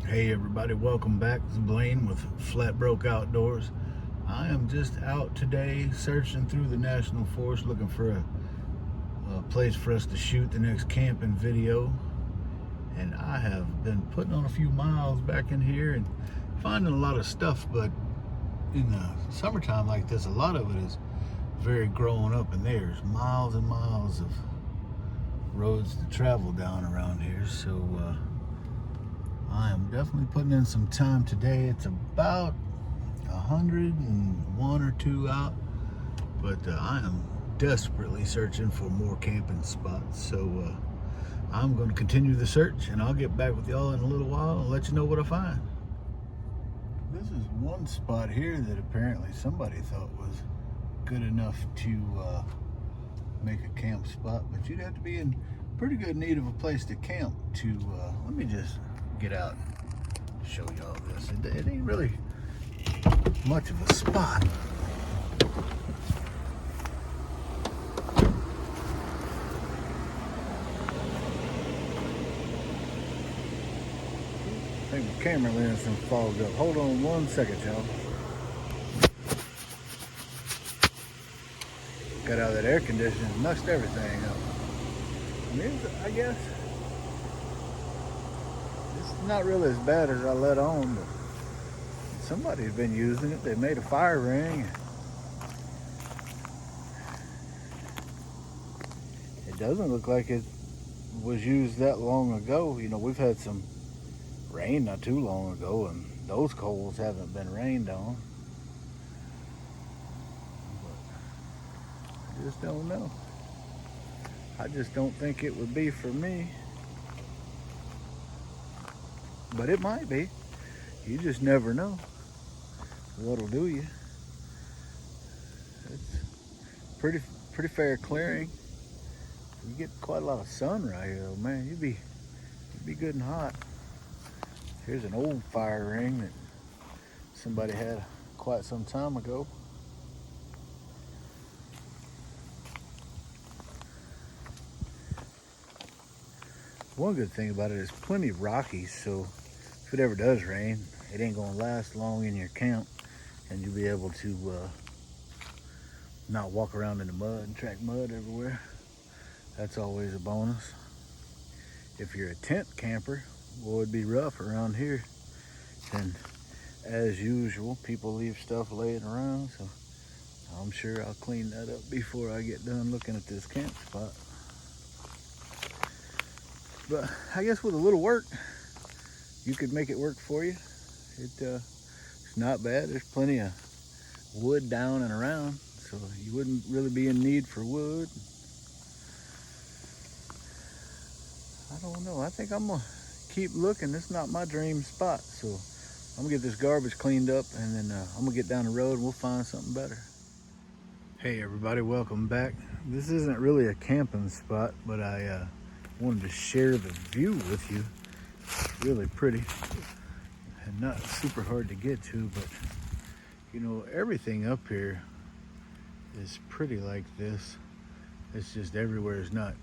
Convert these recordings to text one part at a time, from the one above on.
Hey everybody, welcome back. It's Blaine with Flat Broke Outdoors. I am just out today searching through the National Forest looking for a place for us to shoot the next camping video. And I have been putting on a few miles back in here and finding a lot of stuff, but in the summertime like this, a lot of it is very grown up and there's miles and miles of roads to travel down around here. So I am definitely putting in some time today. It's about 101 or 2 out, but I am desperately searching for more camping spots. So I'm going to continue the search, and I'll get back with y'all in a little while and let you know what I find. This is one spot here that apparently somebody thought was good enough to make a camp spot, but you'd have to be in pretty good need of a place to camp to let me just get out and show y'all this. It ain't really much of a spot. I think the camera lens is fogged up. Hold on one second, y'all. Got out of that air conditioner and mucked everything up. I guess it's not really as bad as I let on, but somebody's been using it. They made a fire ring. It doesn't look like it was used that long ago. You know, we've had some rain not too long ago, and those coals haven't been rained on. But I just don't know. I just don't think it would be for me. But it might be. You just never know what'll do you. It's pretty fair clearing. You get quite a lot of sun right here, though, man. You'd be good and hot. Here's an old fire ring that somebody had quite some time ago. One good thing about it is plenty rocky, so if it ever does rain, it ain't gonna last long in your camp, and you'll be able to not walk around in the mud and track mud everywhere. That's always a bonus. If you're a tent camper, well, it'd be rough around here. And as usual, people leave stuff laying around, so I'm sure I'll clean that up before I get done looking at this camp spot. But I guess with a little work, you could make it work for you. It's not bad. There's plenty of wood down and around, so you wouldn't really be in need for wood. I don't know. I think I'm gonna keep looking. This is not my dream spot, so I'm gonna get this garbage cleaned up, and then I'm gonna get down the road and we'll find something better. Hey everybody, welcome back. This isn't really a camping spot, but I wanted to share the view with you. It's really pretty and not super hard to get to, but you know, everything up here is pretty like this. It's just everywhere is not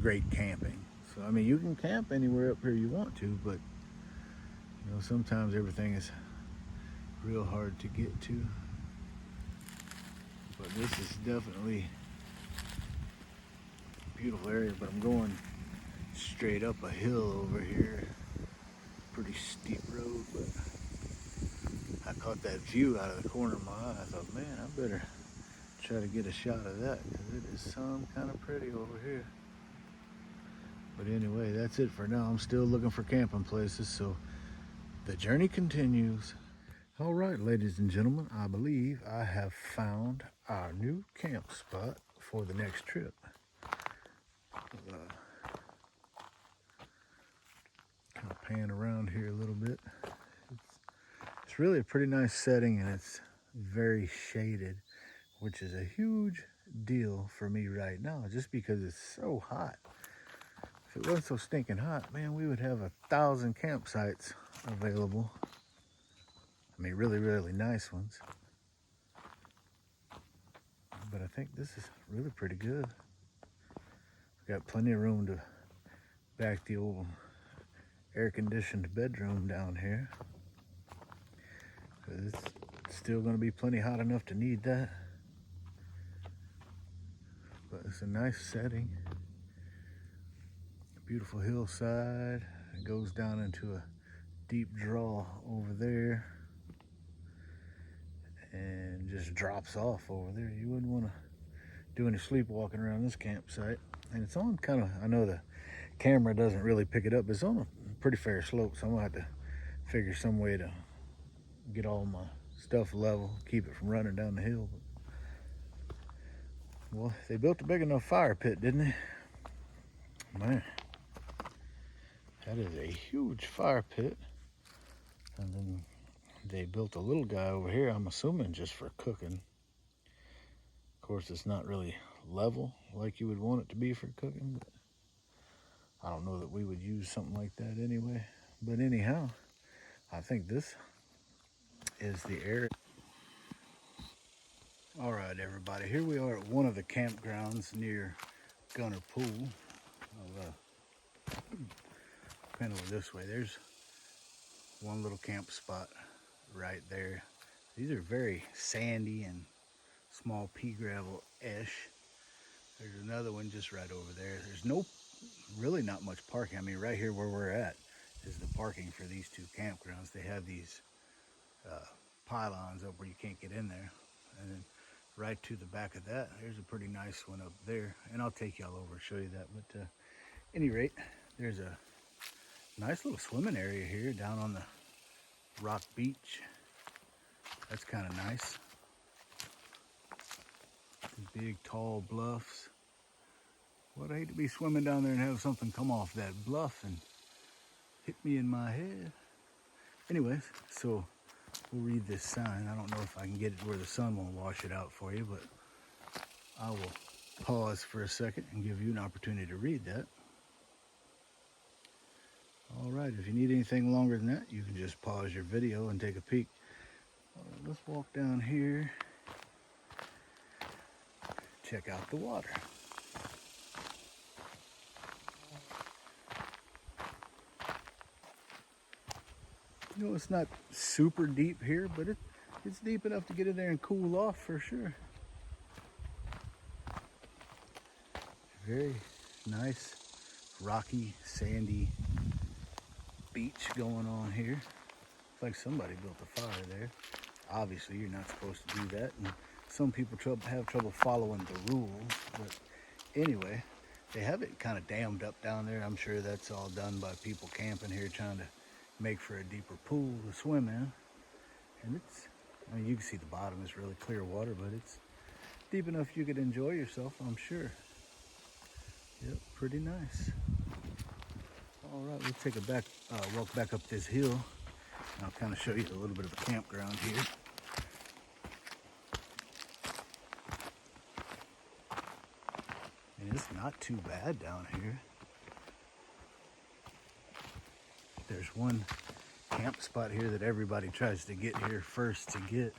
great camping. So I mean, you can camp anywhere up here you want to, but you know, sometimes everything is real hard to get to. But this is definitely a beautiful area, but I'm going straight up a hill over here. Pretty steep road, but I caught that view out of the corner of my eye. I thought, man, I better try to get a shot of that, because it is some kind of pretty over here. But anyway, that's it for now. I'm still looking for camping places, so the journey continues. All right, ladies and gentlemen, I believe I have found our new camp spot for the next trip. Kind of pan around here a little bit. It's really a pretty nice setting, and it's very shaded, which is a huge deal for me right now, just because it's so hot. If it wasn't so stinking hot, man, we would have 1,000 campsites available. I mean, really, really nice ones. But I think this is really pretty good. We've got plenty of room to back the old air-conditioned bedroom down here. 'Cause it's still gonna be plenty hot enough to need that. But it's a nice setting. Beautiful hillside. It goes down into a deep draw over there and just drops off over there. You wouldn't want to do any sleepwalking around this campsite. And it's on kind of, I know the camera doesn't really pick it up, but it's on a pretty fair slope, so I'm gonna have to figure some way to get all my stuff level, keep it from running down the hill. Well, they built a big enough fire pit, didn't they? Man, that is a huge fire pit. And then they built a little guy over here, I'm assuming just for cooking. Of course, it's not really level like you would want it to be for cooking, but I don't know that we would use something like that anyway. But anyhow, I think this is the area. All right, everybody, here we are at one of the campgrounds near Gunner Pool. I'll pen over this way. There's one little camp spot right there. These are very sandy and small pea gravel-ish. There's another one just right over there. There's really not much parking. I mean, right here where we're at is the parking for these two campgrounds. They have these pylons up where you can't get in there. And then right to the back of that, there's a pretty nice one up there. And I'll take y'all over and show you that. But any rate, there's a nice little swimming area here down on the rock beach. That's kind of nice. Big, tall bluffs. Well, I'd hate to be swimming down there and have something come off that bluff and hit me in my head. Anyways, so we'll read this sign. I don't know if I can get it where the sun won't wash it out for you, but I will pause for a second and give you an opportunity to read that. All right, if you need anything longer than that, you can just pause your video and take a peek. All right, let's walk down here. Check out the water. You know, it's not super deep here, but it's deep enough to get in there and cool off for sure. Very nice, rocky, sandy beach going on here. It's like somebody built a fire there. Obviously, you're not supposed to do that, and some people have trouble following the rules. But anyway, they have it kind of dammed up down there. I'm sure that's all done by people camping here trying to make for a deeper pool to swim in. And I mean, you can see the bottom is really clear water, but it's deep enough you could enjoy yourself, I'm sure. Yep, pretty nice. All right, let's take a walk back up this hill, and I'll kind of show you a little bit of a campground here. And it's not too bad down here. There's one camp spot here that everybody tries to get here first to get.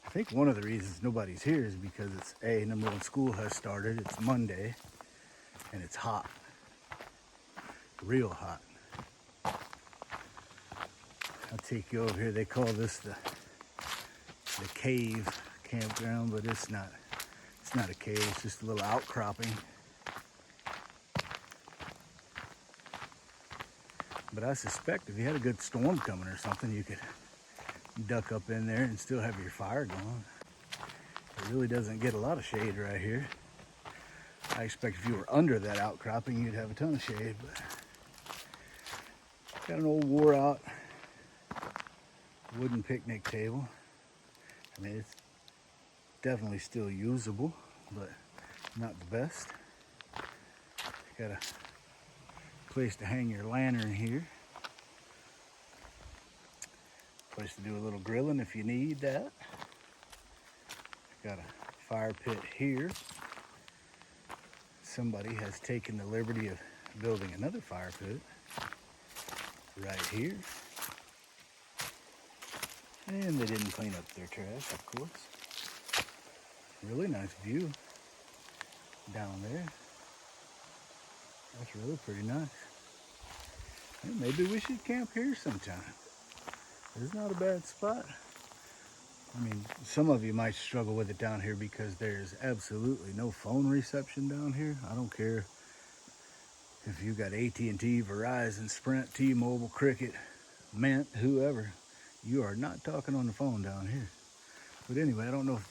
I think one of the reasons nobody's here is because it's number one, school has started. It's Monday, and it's hot, real hot. I'll take you over here. They call this the cave campground, but it's not. It's not a cave. It's just a little outcropping. But I suspect if you had a good storm coming or something, you could duck up in there and still have your fire going. It really doesn't get a lot of shade right here. I expect if you were under that outcropping, you'd have a ton of shade. But got an old wore out wooden picnic table. I mean, it's definitely still usable, but not the best. Got a place to hang your lantern here. Place to do a little grilling if you need that. Got a fire pit here. Somebody has taken the liberty of building another fire pit right here. And they didn't clean up their trash, of course. Really nice view down there. That's really pretty nice. Hey, maybe we should camp here sometime. It's not a bad spot. I mean, some of you might struggle with it down here because there's absolutely no phone reception down here. I don't care if you got AT&T, Verizon, Sprint, T-Mobile, Cricket, Mint, whoever. You are not talking on the phone down here. But anyway, I don't know if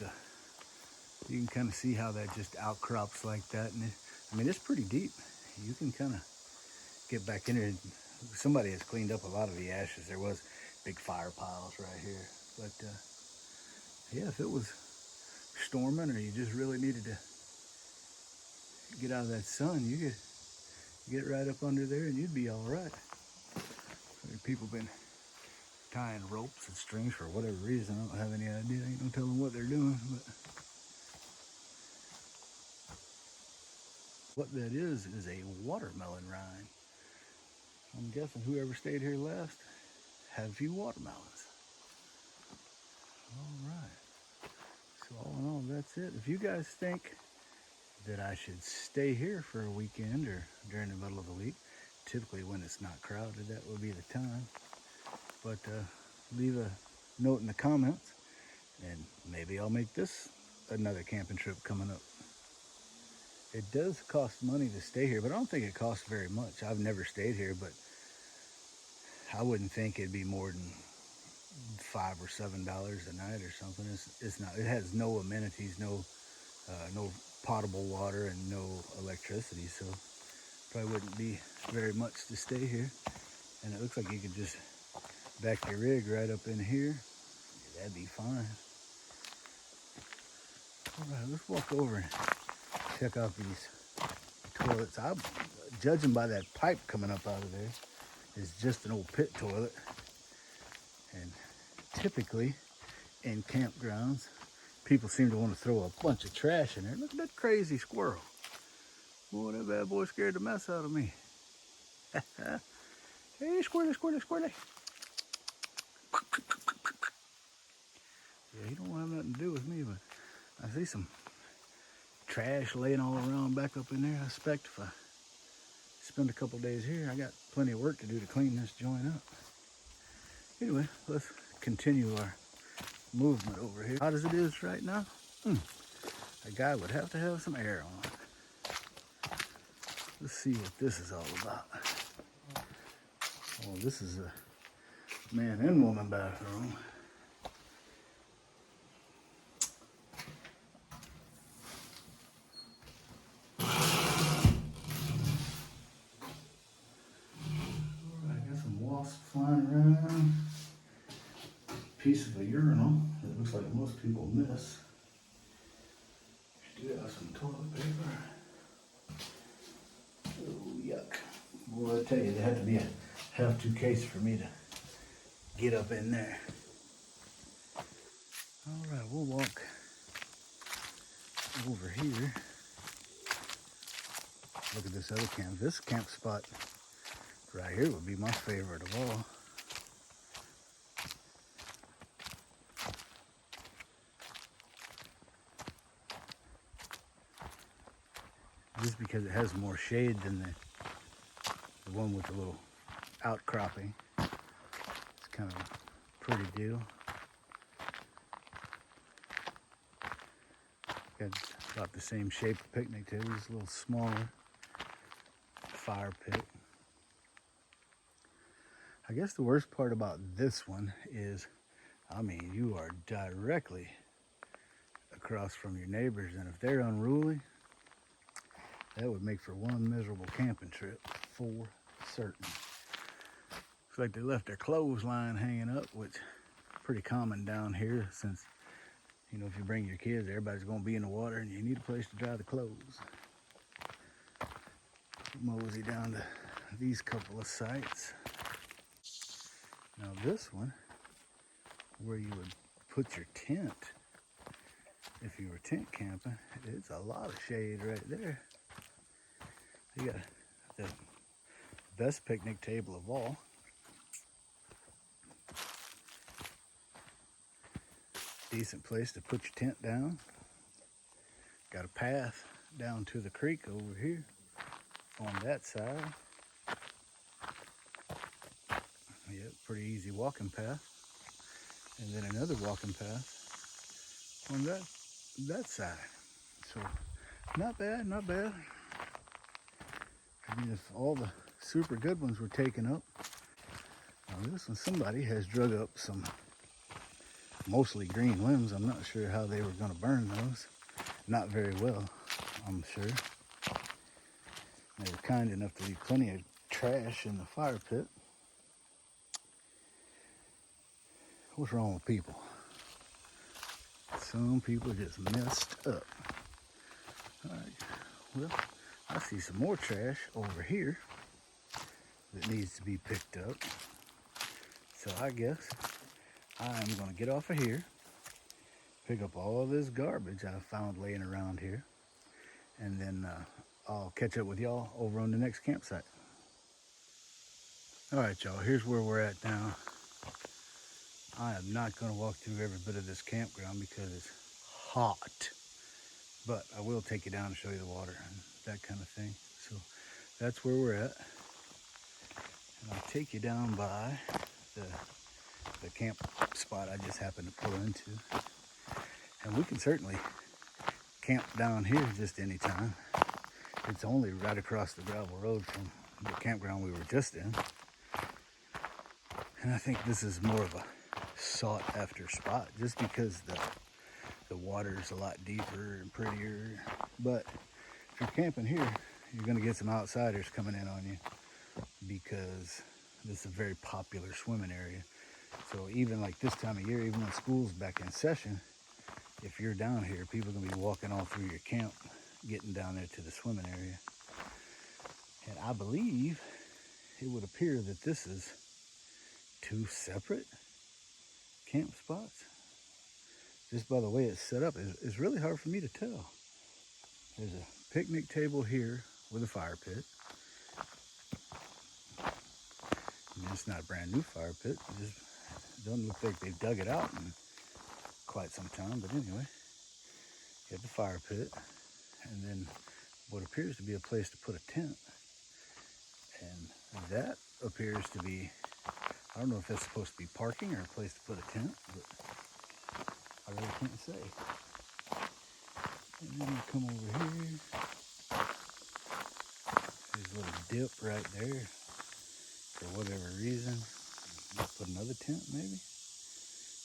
you can kind of see how that just outcrops like that. And I mean, it's pretty deep. You can kind of get back in there. Somebody has cleaned up a lot of the ashes. There was big fire piles right here. But yeah, if it was storming or you just really needed to get out of that sun, you could get right up under there and you'd be all right. People been tying ropes and strings for whatever reason. I don't have any idea. Ain't no telling what they're doing. But what that is a watermelon rind. I'm guessing whoever stayed here last had a few watermelons. All right. So all in all, that's it. If you guys think that I should stay here for a weekend or during the middle of the week, typically when it's not crowded, that would be the time. But leave a note in the comments, and maybe I'll make this another camping trip coming up. It does cost money to stay here, but I don't think it costs very much. I've never stayed here, but I wouldn't think it'd be more than $5 or $7 a night or something. It's not. It has no amenities, no potable water, and no electricity, so probably wouldn't be very much to stay here. And it looks like you could just back your rig right up in here. That'd be fine. All right, let's walk over and check out these toilets. I'm judging by that pipe coming up out of there. It's just an old pit toilet. And typically in campgrounds, people seem to want to throw a bunch of trash in there. Look at that crazy squirrel. Boy, that bad boy scared the mess out of me. Hey, squirrely, squirrely, squirrely. Yeah, he don't have nothing to do with me, but I see some trash laying all around back up in there. I expect if I spend a couple days here, I got plenty of work to do to clean this joint up. Anyway, let's continue our movement over here. Hot as it is right now, a guy would have to have some air on. Let's see what this is all about. Oh, this is a man and woman bathroom. I got some wasps flying around. Piece of a urinal that looks like most people miss. Do have some toilet paper. Oh, yuck. Boy, I tell you, there had to be a have-to case for me to get up in there. All right, we'll walk over here. Look at this other camp. This camp spot right here would be my favorite of all. Just because it has more shade than the one with the little outcropping. It's kind of a pretty deal. Got about the same shape of picnic table, just a little smaller. Fire pit. I guess the worst part about this one is, I mean, you are directly across from your neighbors, and if they're unruly, that would make for one miserable camping trip for certain. Looks like they left their clothesline hanging up, which is pretty common down here since, you know, if you bring your kids, everybody's going to be in the water and you need a place to dry the clothes. Mosey down to these couple of sites. Now this one, where you would put your tent, if you were tent camping, it's a lot of shade right there. You got the best picnic table of all. Decent place to put your tent down. Got a path down to the creek over here on that side. Yep, pretty easy walking path. And then another walking path on that side. So not bad, not bad. I mean, if all the super good ones were taken up, now this one, somebody has drug up some mostly green limbs. I'm not sure how they were going to burn those. Not very well, I'm sure. They were kind enough to leave plenty of trash in the fire pit. What's wrong with people? Some people just messed up. All right, well, I see some more trash over here that needs to be picked up. So I guess I'm gonna get off of here, pick up all this garbage I found laying around here, and then I'll catch up with y'all over on the next campsite. All right, y'all, here's where we're at now. I am not gonna walk through every bit of this campground because it's hot, but I will take you down and show you the water and that kind of thing. So that's where we're at. And I'll take you down by the camp spot I just happened to pull into. And we can certainly camp down here just anytime. It's only right across the gravel road from the campground we were just in. And I think this is more of a sought after spot just because the water is a lot deeper and prettier. But if you're camping here, you're gonna get some outsiders coming in on you because this is a very popular swimming area. So even like this time of year, even when school's back in session, if you're down here, people are gonna be walking all through your camp, getting down there to the swimming area. And I believe it would appear that this is 2 separate camp spots. Just by the way it's set up, it's really hard for me to tell. There's a picnic table here with a fire pit. I mean, it's not a brand new fire pit. It just doesn't look like they've dug it out in quite some time. But anyway, you have the fire pit, and then what appears to be a place to put a tent. And that appears to be, I don't know if that's supposed to be parking or a place to put a tent, but I really can't say. And then you come over here. There's a little dip right there for whatever reason. Put another tent maybe.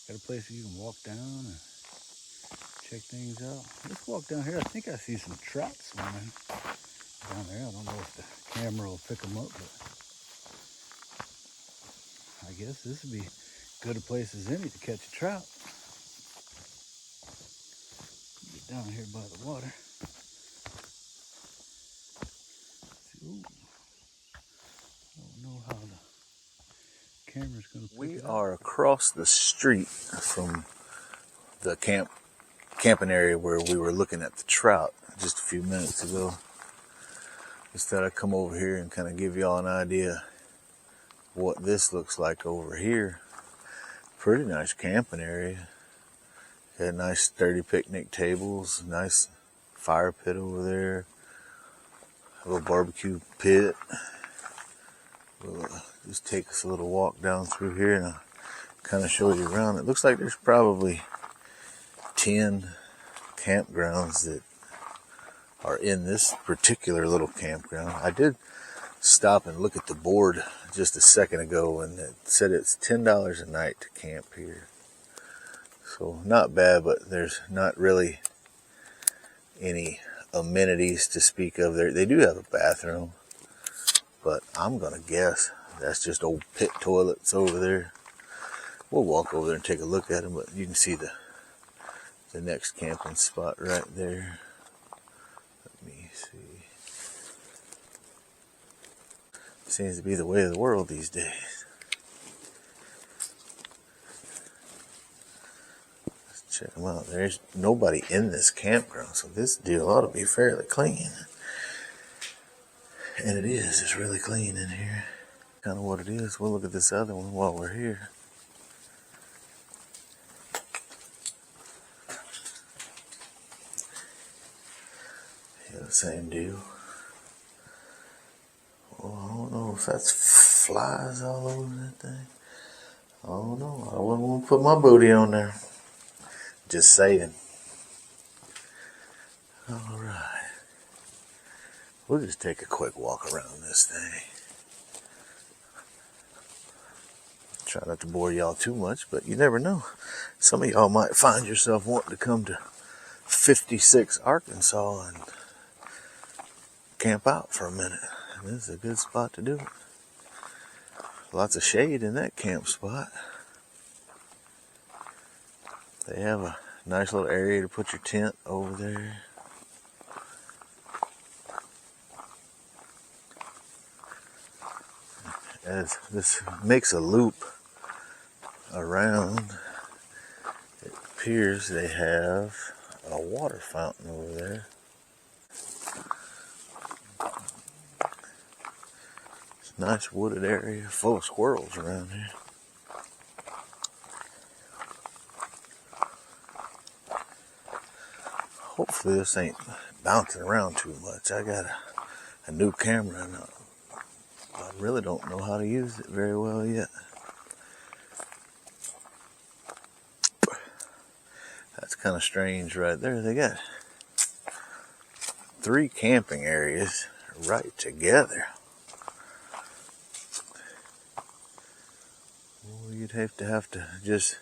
Got a place where you can walk down and check things out. Let's walk down here. I think I see some trout swimming down there. I don't know if the camera will pick them up, but I guess this would be good a place as any to catch a trout. Get down here by the water. Ooh. I don't know how the camera's going to pick it up. We are across the street from the camping area where we were looking at the trout just a few minutes ago. Just thought I'd come over here and kind of give y'all an idea what this looks like over here. Pretty nice camping area. Got nice sturdy picnic tables, nice fire pit over there, a little barbecue pit. We'll just take us a little walk down through here and I'll kind of show you around. It looks like there's probably 10 campgrounds that are in this particular little campground. I did stop and look at the board just a second ago and it said it's $10 a night to camp here. So not bad, but there's not really any amenities to speak of there. They do have a bathroom, but I'm gonna guess that's just old pit toilets over there. We'll walk over there and take a look at them, but you can see the next camping spot right there. Let me see. Seems to be the way of the world these days. Let's check them out. There's nobody in this campground, so this deal ought to be fairly clean. And it is. It's really clean in here. Kind of what it is. We'll look at this other one while we're here. Yeah, same deal. Well, I don't know if that's flies all over that thing. Oh no, I wouldn't want to put my booty on there. Just saying. Alright. We'll just take a quick walk around this thing. Try not to bore y'all too much, but you never know. Some of y'all might find yourself wanting to come to 56 Arkansas and camp out for a minute. And this is a good spot to do it. Lots of shade in that camp spot. They have a nice little area to put your tent over there. As this makes a loop around, it appears they have a water fountain over there. It's a nice wooded area full of squirrels around here. Hopefully this ain't bouncing around too much. I got a new camera and I really don't know how to use it very well yet. That's kind of strange right there. They got 3 camping areas right together. Well, you'd have to just,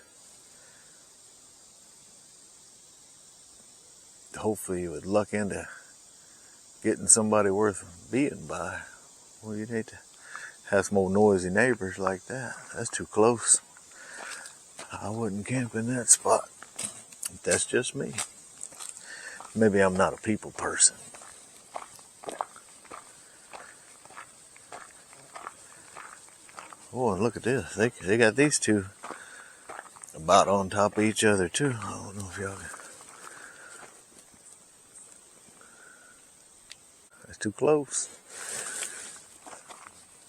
hopefully you would luck into getting somebody worth being by. Well, you'd hate to have some old noisy neighbors like that. That's too close. I wouldn't camp in that spot. That's just me. Maybe I'm not a people person. Oh, and look at this. They got these two about on top of each other too. I don't know if y'all can. That's too close.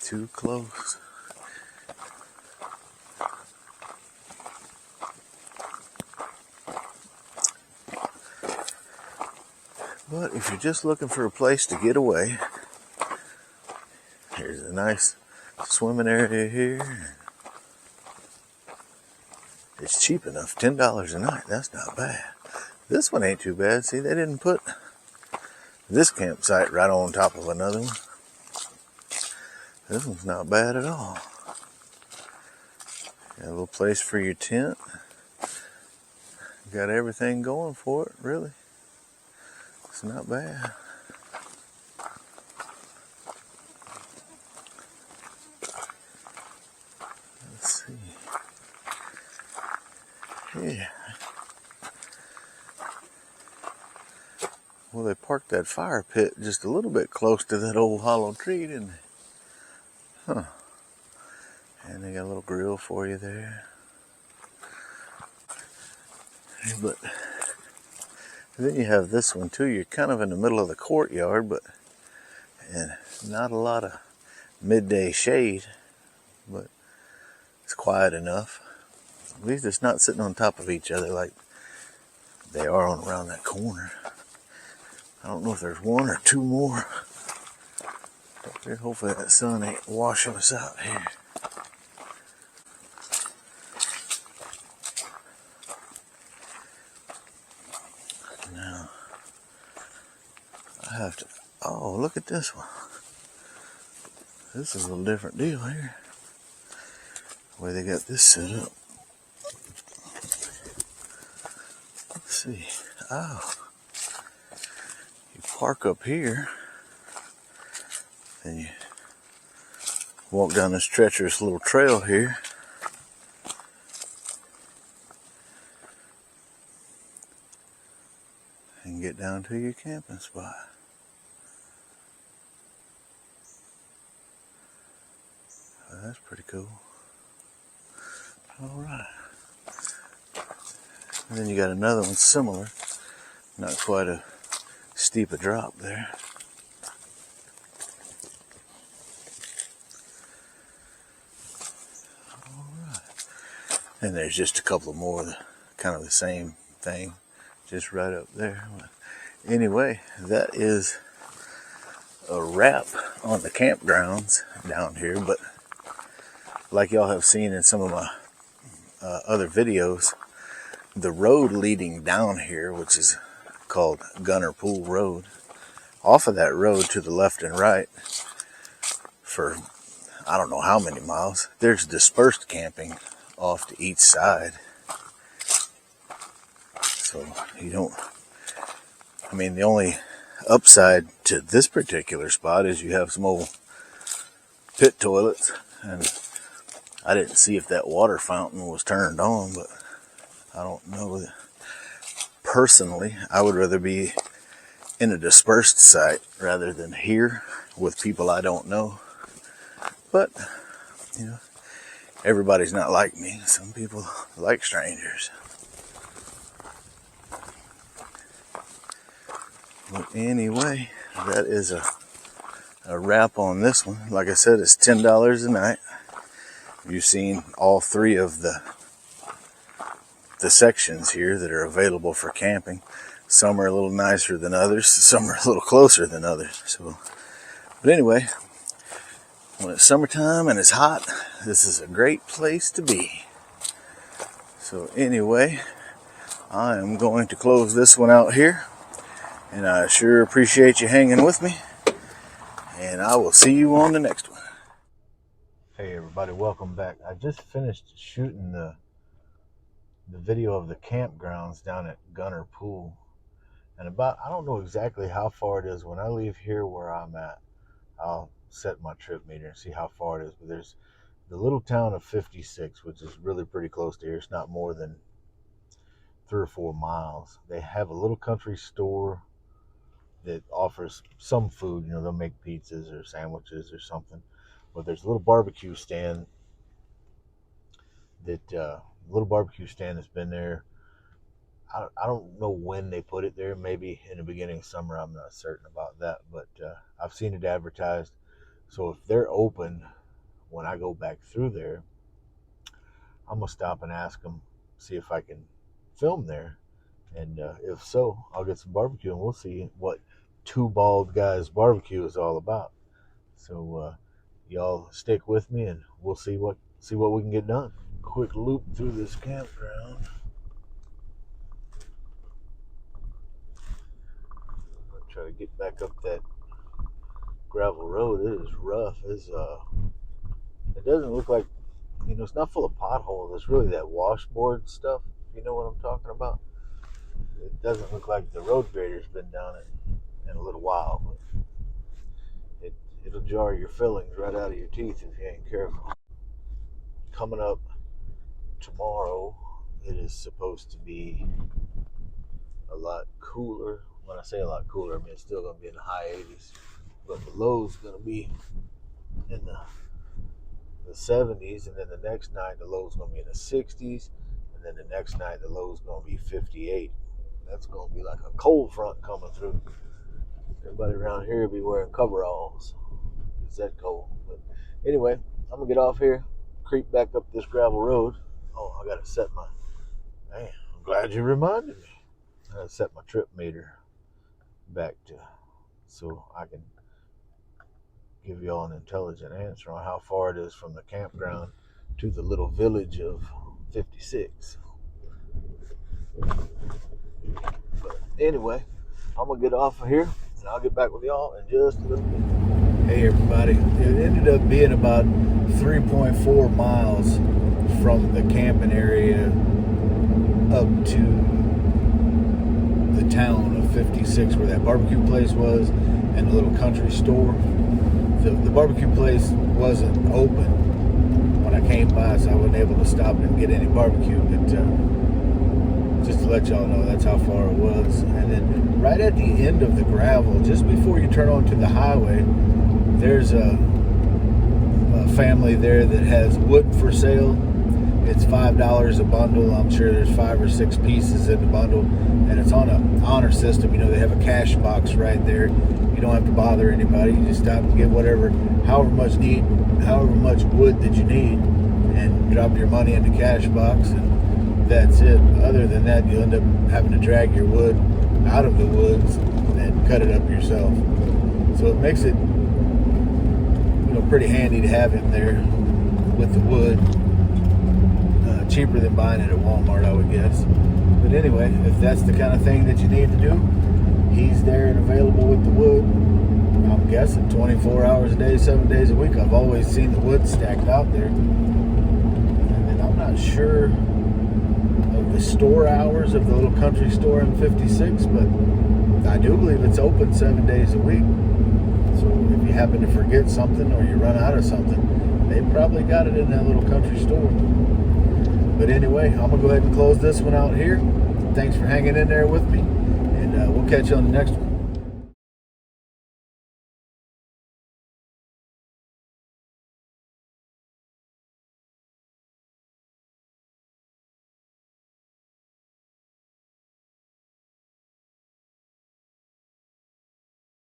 Too close. But if you're just looking for a place to get away, here's a nice swimming area here. It's cheap enough, $10 a night. That's not bad. This one ain't too bad. See, they didn't put this campsite right on top of another one. This one's not bad at all. Got a little place for your tent. Got everything going for it, really. It's not bad. Let's see. Yeah. Well, they parked that fire pit just a little bit close to that old hollow tree, didn't they? Huh. And they got a little grill for you there. But then you have this one too. You're kind of in the middle of the courtyard, and not a lot of midday shade, but it's quiet enough. At least it's not sitting on top of each other like they are on around that corner. I don't know if there's one or two more. Hopefully that sun ain't washing us out here. Now, I have to, oh, look at this one. This is a little different deal here. The way they got this set up. Let's see. Oh. You park up here. Then you walk down this treacherous little trail here. And get down to your camping spot. Well, that's pretty cool. Alright. And then you got another one similar. Not quite a steep a drop there. And there's just a couple more, kind of the same thing, just right up there. Anyway, that is a wrap on the campgrounds down here. But like y'all have seen in some of my other videos, the road leading down here, which is called Gunner Pool Road, off of that road to the left and right for I don't know how many miles, there's dispersed camping off to each side. So you don't, I mean, the only upside to this particular spot is you have some old pit toilets, and I didn't see if that water fountain was turned on, but I don't know. Personally, I would rather be in a dispersed site rather than here with people I don't know. But, you know, everybody's not like me. Some people like strangers. But anyway, that is a wrap on this one. Like I said, it's $10 a night. You've seen all three of the sections here that are available for camping. Some are a little nicer than others. Some are a little closer than others. So, but anyway, when it's summertime and it's hot, this is a great place to be. So anyway, I am going to close this one out here. And I sure appreciate you hanging with me. And I will see you on the next one. Hey everybody, welcome back. I just finished shooting the video of the campgrounds down at Gunner Pool. And I don't know exactly how far it is. When I leave here where I'm at, I'll set my trip meter and see how far it is. But there's the little town of 56, which is really pretty close to here. It's not more than 3 or 4 miles. They have a little country store that offers some food. You know, they'll make pizzas or sandwiches or something. But there's a little barbecue stand that's been there. I don't know when they put it there. Maybe in the beginning of summer. I'm not certain about that. But I've seen it advertised. So if they're open when I go back through there, I'm going to stop and ask them, see if I can film there. And if so, I'll get some barbecue and we'll see what Two Bald Guys barbecue is all about. So y'all stick with me and we'll see what we can get done. Quick loop through this campground. Try to get back up that gravel road. It is rough. It doesn't look like, you know, it's not full of potholes. It's really that washboard stuff. You know what I'm talking about? It doesn't look like the road grader's been down it in a little while, but it'll jar your fillings right out of your teeth if you ain't careful. Coming up tomorrow, it is supposed to be a lot cooler. When I say a lot cooler, I mean it's still going to be in the high 80s, but the low's going to be in the 70s, and then the next night the low's going to be in the 60s, and then the next night the low's going to be 58. That's going to be like a cold front coming through. Everybody around here will be wearing coveralls. It's that cold. But anyway, I'm going to get off here, creep back up this gravel road. Oh, I got to set my... Man, I'm glad you reminded me. I got to set my trip meter back to, so I can give y'all an intelligent answer on how far it is from the campground to the little village of 56. But anyway, I'm gonna get off of here and I'll get back with y'all in just a little bit. Hey everybody, it ended up being about 3.4 miles from the camping area up to the town of 56 where that barbecue place was and the little country store. The barbecue place wasn't open when I came by, so I wasn't able to stop and get any barbecue, but just to let y'all know, that's how far it was. And then right at the end of the gravel, just before you turn onto the highway, there's a family there that has wood for sale. It's $5 a bundle. I'm sure there's 5 or 6 pieces in the bundle, and it's on an honor system. You know, they have a cash box right there. You don't have to bother anybody. You just stop and get however much wood that you need, and drop your money in the cash box, and that's it. Other than that, you end up having to drag your wood out of the woods and cut it up yourself. So it makes it, you know, pretty handy to have him there with the wood. cheaper than buying it at Walmart, I would guess. But anyway, if that's the kind of thing that you need to do, he's there and available with the wood. I'm guessing 24 hours a day, 7 days a week. I've always seen the wood stacked out there. And then I'm not sure of the store hours of the little country store in 56, but I do believe it's open 7 days a week. So if you happen to forget something or you run out of something, they probably got it in that little country store. But anyway, I'm going to go ahead and close this one out here. Thanks for hanging in there with me, and we'll catch you on the next one.